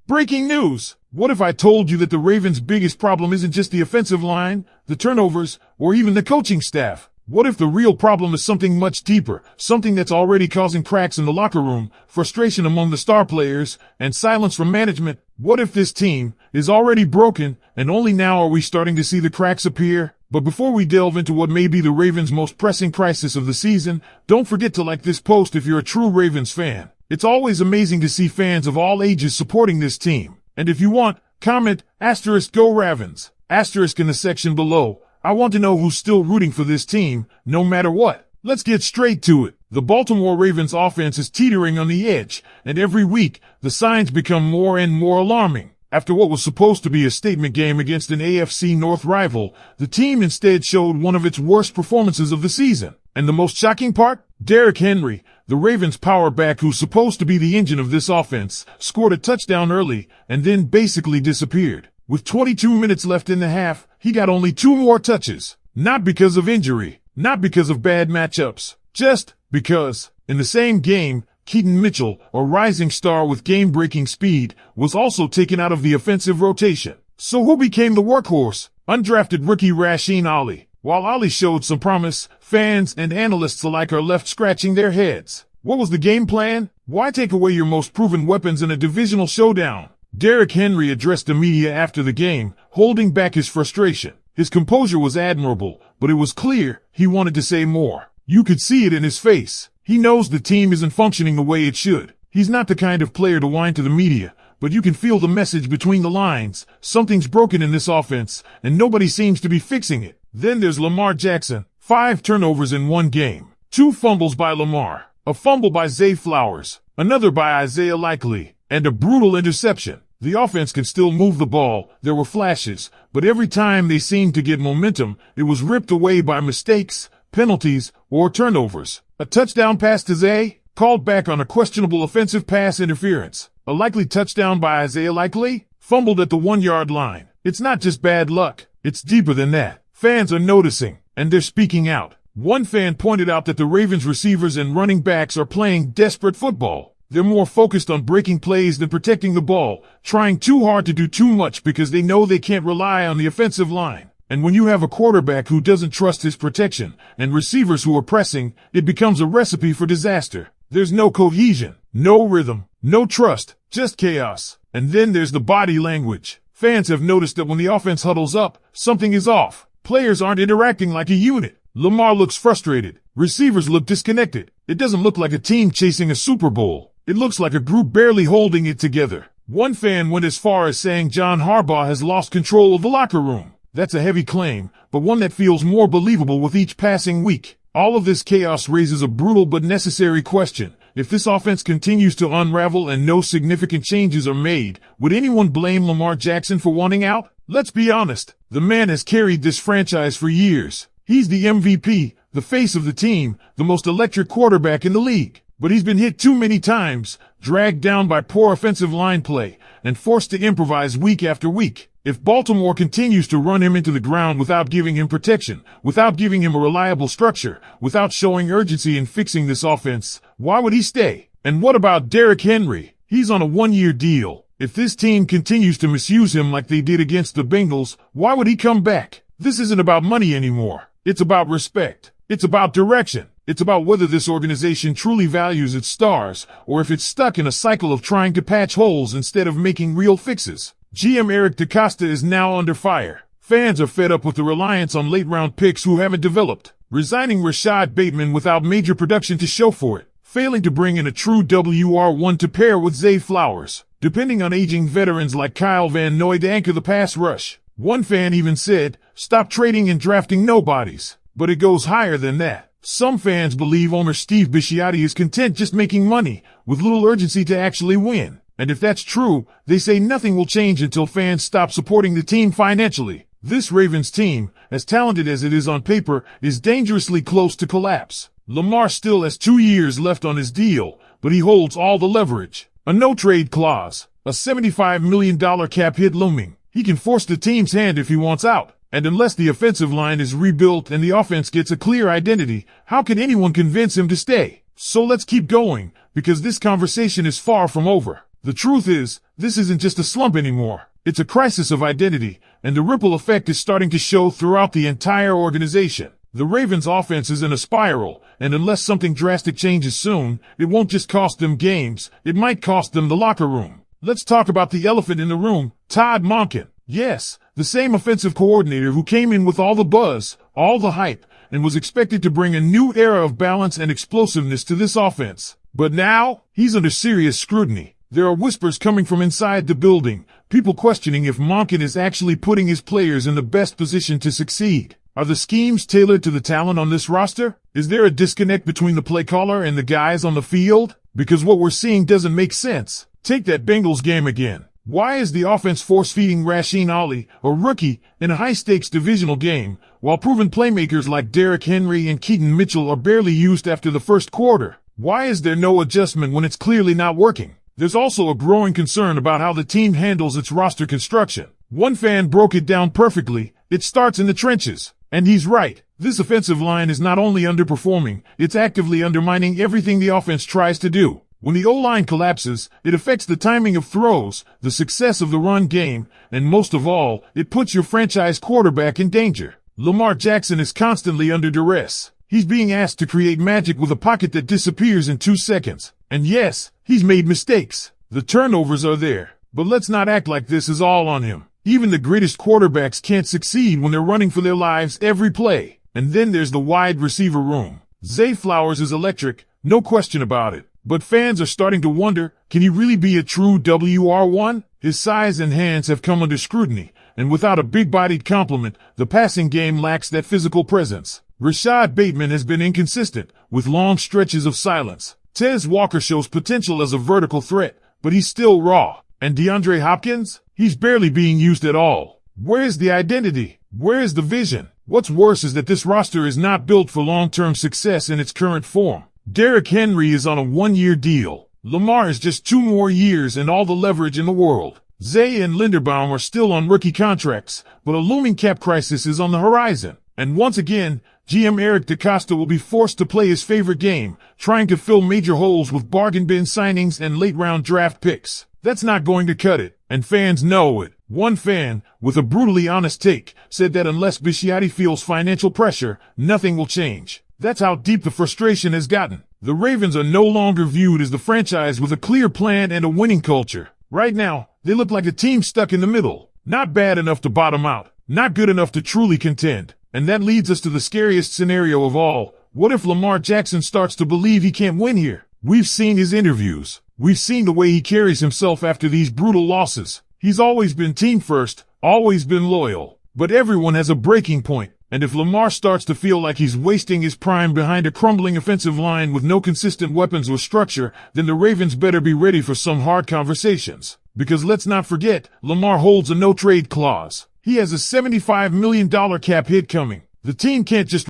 Breaking news! What if I told you that the Ravens' biggest problem isn't just the offensive line, the turnovers, or even the coaching staff? What if the real problem is something much deeper, something that's already causing cracks in the locker room, frustration among the star players, and silence from management? What if this team is already broken, and only now are we starting to see the cracks appear? But before we delve into what may be the Ravens' most pressing crisis of the season, don't forget to like this post if you're a true Ravens fan. It's always amazing to see fans of all ages supporting this team. And if you want, comment, *Go Ravens, * in the section below. I want to know who's still rooting for this team, no matter what. Let's get straight to it. The Baltimore Ravens offense is teetering on the edge, and every week, the signs become more and more alarming. After what was supposed to be a statement game against an AFC North rival, the team instead showed one of its worst performances of the season. And the most shocking part? Derrick Henry, the Ravens' power back who's supposed to be the engine of this offense, scored a touchdown early and then basically disappeared. With 22 minutes left in the half, he got only 2 more touches. Not because of injury, not because of bad matchups, just because. In the same game, Keaton Mitchell, a rising star with game-breaking speed, was also taken out of the offensive rotation. So who became the workhorse? Undrafted rookie Rasheen Ali. While Ali showed some promise, fans and analysts alike are left scratching their heads. What was the game plan? Why take away your most proven weapons in a divisional showdown? Derrick Henry addressed the media after the game, holding back his frustration. His composure was admirable, but it was clear he wanted to say more. You could see it in his face. He knows the team isn't functioning the way it should. He's not the kind of player to whine to the media, but you can feel the message between the lines. Something's broken in this offense, and nobody seems to be fixing it. Then there's Lamar Jackson. 5 turnovers in one game. 2 fumbles by Lamar. A fumble by Zay Flowers. Another by Isaiah Likely. And a brutal interception. The offense can still move the ball, there were flashes, but every time they seemed to get momentum, it was ripped away by mistakes, penalties, or turnovers. A touchdown pass to Zay, called back on a questionable offensive pass interference. A likely touchdown by Isaiah Likely, fumbled at the 1-yard line. It's not just bad luck, it's deeper than that. Fans are noticing, and they're speaking out. One fan pointed out that the Ravens receivers and running backs are playing desperate football. They're more focused on breaking plays than protecting the ball, trying too hard to do too much because they know they can't rely on the offensive line. And when you have a quarterback who doesn't trust his protection and receivers who are pressing, it becomes a recipe for disaster. There's no cohesion, no rhythm, no trust, just chaos. And then there's the body language. Fans have noticed that when the offense huddles up, something is off. Players aren't interacting like a unit. Lamar looks frustrated. Receivers look disconnected. It doesn't look like a team chasing a Super Bowl. It looks like a group barely holding it together. One fan went as far as saying John Harbaugh has lost control of the locker room. That's a heavy claim, but one that feels more believable with each passing week. All of this chaos raises a brutal but necessary question. If this offense continues to unravel and no significant changes are made, would anyone blame Lamar Jackson for wanting out? Let's be honest, the man has carried this franchise for years. He's the MVP, the face of the team, the most electric quarterback in the league. But he's been hit too many times, dragged down by poor offensive line play, and forced to improvise week after week. If Baltimore continues to run him into the ground without giving him protection, without giving him a reliable structure, without showing urgency in fixing this offense, why would he stay? And what about Derrick Henry? He's on a 1-year deal. If this team continues to misuse him like they did against the Bengals, why would he come back? This isn't about money anymore. It's about respect. It's about direction. It's about whether this organization truly values its stars, or if it's stuck in a cycle of trying to patch holes instead of making real fixes. GM Eric DeCosta is now under fire. Fans are fed up with the reliance on late-round picks who haven't developed, resigning Rashad Bateman without major production to show for it, failing to bring in a true WR1 to pair with Zay Flowers, depending on aging veterans like Kyle Van Noy to anchor the pass rush. One fan even said, "Stop trading and drafting nobodies." But it goes higher than that. Some fans believe owner Steve Bisciotti is content just making money, with little urgency to actually win. And if that's true, they say nothing will change until fans stop supporting the team financially. This Ravens team, as talented as it is on paper, is dangerously close to collapse. Lamar still has 2 years left on his deal, but he holds all the leverage. A no-trade clause, a $75 million cap hit looming. He can force the team's hand if he wants out. And unless the offensive line is rebuilt and the offense gets a clear identity, how can anyone convince him to stay? So let's keep going, because this conversation is far from over. The truth is, this isn't just a slump anymore. It's a crisis of identity, and the ripple effect is starting to show throughout the entire organization. The Ravens' offense is in a spiral, and unless something drastic changes soon, it won't just cost them games, it might cost them the locker room. Let's talk about the elephant in the room, Todd Monken. Yes, the same offensive coordinator who came in with all the buzz, all the hype, and was expected to bring a new era of balance and explosiveness to this offense. But now, he's under serious scrutiny. There are whispers coming from inside the building, people questioning if Monken is actually putting his players in the best position to succeed. Are the schemes tailored to the talent on this roster? Is there a disconnect between the play caller and the guys on the field? Because what we're seeing doesn't make sense. Take that Bengals game again. Why is the offense force-feeding Rasheen Ali, a rookie, in a high-stakes divisional game, while proven playmakers like Derrick Henry and Keaton Mitchell are barely used after the first quarter? Why is there no adjustment when it's clearly not working? There's also a growing concern about how the team handles its roster construction. One fan broke it down perfectly. It starts in the trenches. And he's right. This offensive line is not only underperforming, it's actively undermining everything the offense tries to do. When the O-line collapses, it affects the timing of throws, the success of the run game, and most of all, it puts your franchise quarterback in danger. Lamar Jackson is constantly under duress. He's being asked to create magic with a pocket that disappears in 2 seconds. And yes, he's made mistakes. The turnovers are there. But let's not act like this is all on him. Even the greatest quarterbacks can't succeed when they're running for their lives every play. And then there's the wide receiver room. Zay Flowers is electric, no question about it. But fans are starting to wonder, can he really be a true WR1? His size and hands have come under scrutiny, and without a big-bodied complement, the passing game lacks that physical presence. Rashad Bateman has been inconsistent, with long stretches of silence. Tez Walker shows potential as a vertical threat, but he's still raw. And DeAndre Hopkins? He's barely being used at all. Where's the identity? Where's the vision? What's worse is that this roster is not built for long-term success in its current form. Derrick Henry is on a 1-year deal. Lamar is just 2 more years and all the leverage in the world. Zay and Linderbaum are still on rookie contracts, but a looming cap crisis is on the horizon. And once again, GM Eric DeCosta will be forced to play his favorite game, trying to fill major holes with bargain bin signings and late-round draft picks. That's not going to cut it, and fans know it. One fan, with a brutally honest take, said that unless Bisciotti feels financial pressure, nothing will change. That's how deep the frustration has gotten. The Ravens are no longer viewed as the franchise with a clear plan and a winning culture. Right now, they look like a team stuck in the middle. Not bad enough to bottom out. Not good enough to truly contend. And that leads us to the scariest scenario of all. What if Lamar Jackson starts to believe he can't win here? We've seen his interviews. We've seen the way he carries himself after these brutal losses. He's always been team first, always been loyal. But everyone has a breaking point. And if Lamar starts to feel like he's wasting his prime behind a crumbling offensive line with no consistent weapons or structure, then the Ravens better be ready for some hard conversations. Because let's not forget, Lamar holds a no-trade clause. He has a $75 million cap hit coming. The team can't just